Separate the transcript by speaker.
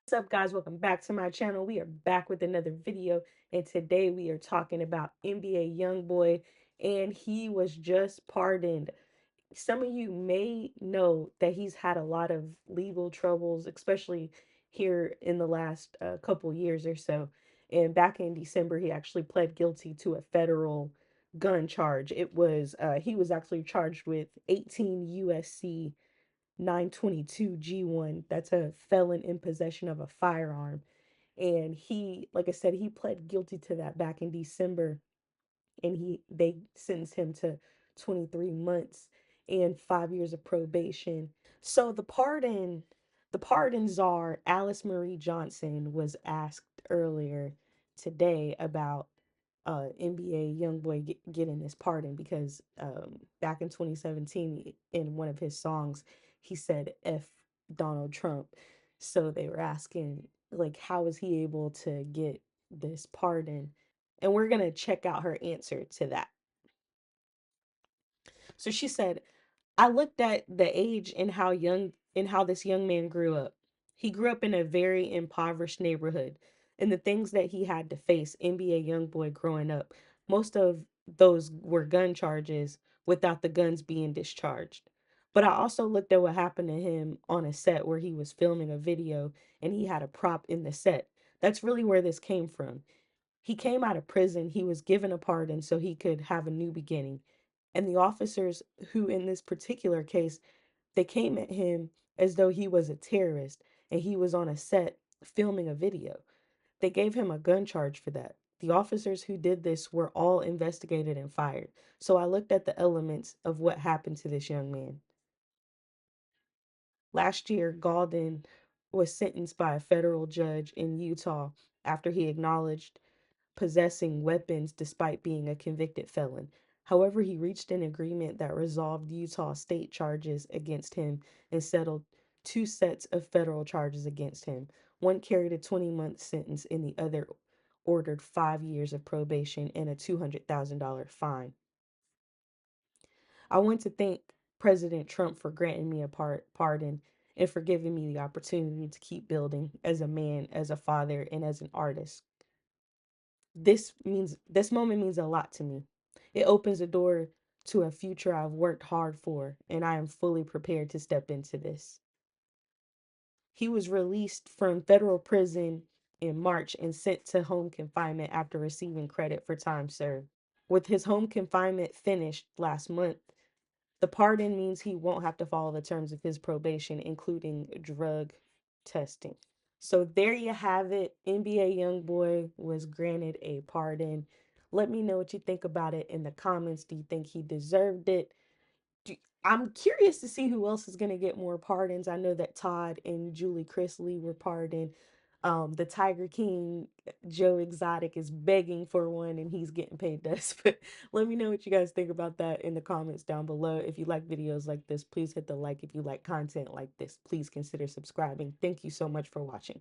Speaker 1: What's up, guys? Welcome back to my channel. We are back with another video, and today we are talking about NBA Youngboy, and he was just pardoned. Some of you may know that he's had a lot of legal troubles, especially here in the last couple years or so. And back in December, he actually pled guilty to a federal gun charge. He was actually charged with 18 USC 922 G1. That's a felon in possession of a firearm. And like I said, he pled guilty to that back in December, and they sentenced him to 23 months and 5 years of probation. So the pardon czar, Alice Marie Johnson, was asked earlier today about NBA YoungBoy getting this pardon because back in 2017, in one of his songs, he said F Donald Trump. So they were asking, like, how is he able to get this pardon? And we're going to check out her answer to that. So she said, I looked at the age and how this young man grew up. He grew up in a very impoverished neighborhood, and the things that he had to face, NBA Youngboy growing up, most of those were gun charges without the guns being discharged. But I also looked at what happened to him on a set where he was filming a video and he had a prop in the set. That's really where this came from. He came out of prison, he was given a pardon so he could have a new beginning. And the officers, who in this particular case, they came at him as though he was a terrorist and he was on a set filming a video. They gave him a gun charge for that. The officers who did this were all investigated and fired. So I looked at the elements of what happened to this young man. Last year, Gaulden was sentenced by a federal judge in Utah after he acknowledged possessing weapons despite being a convicted felon. However, he reached an agreement that resolved Utah state charges against him and settled two sets of federal charges against him. One carried a 20-month sentence, and the other ordered 5 years of probation and a $200,000 fine. I want to thank President Trump for granting me a pardon and for giving me the opportunity to keep building as a man, as a father, and as an artist. This moment means a lot to me. It opens a door to a future I've worked hard for, and I am fully prepared to step into this. He was released from federal prison in March and sent to home confinement after receiving credit for time served. With his home confinement finished last month, the pardon means he won't have to follow the terms of his probation, including drug testing. So there you have it. NBA Youngboy was granted a pardon. Let me know what you think about it in the comments. Do you think he deserved it? I'm curious to see who else is going to get more pardons. I know that Todd and Julie Chrisley were pardoned. The Tiger King, Joe Exotic, is begging for one and he's getting paid dust. But let me know what you guys think about that in the comments down below. If you like videos like this, please hit the like. If you like content like this, please consider subscribing. Thank you so much for watching.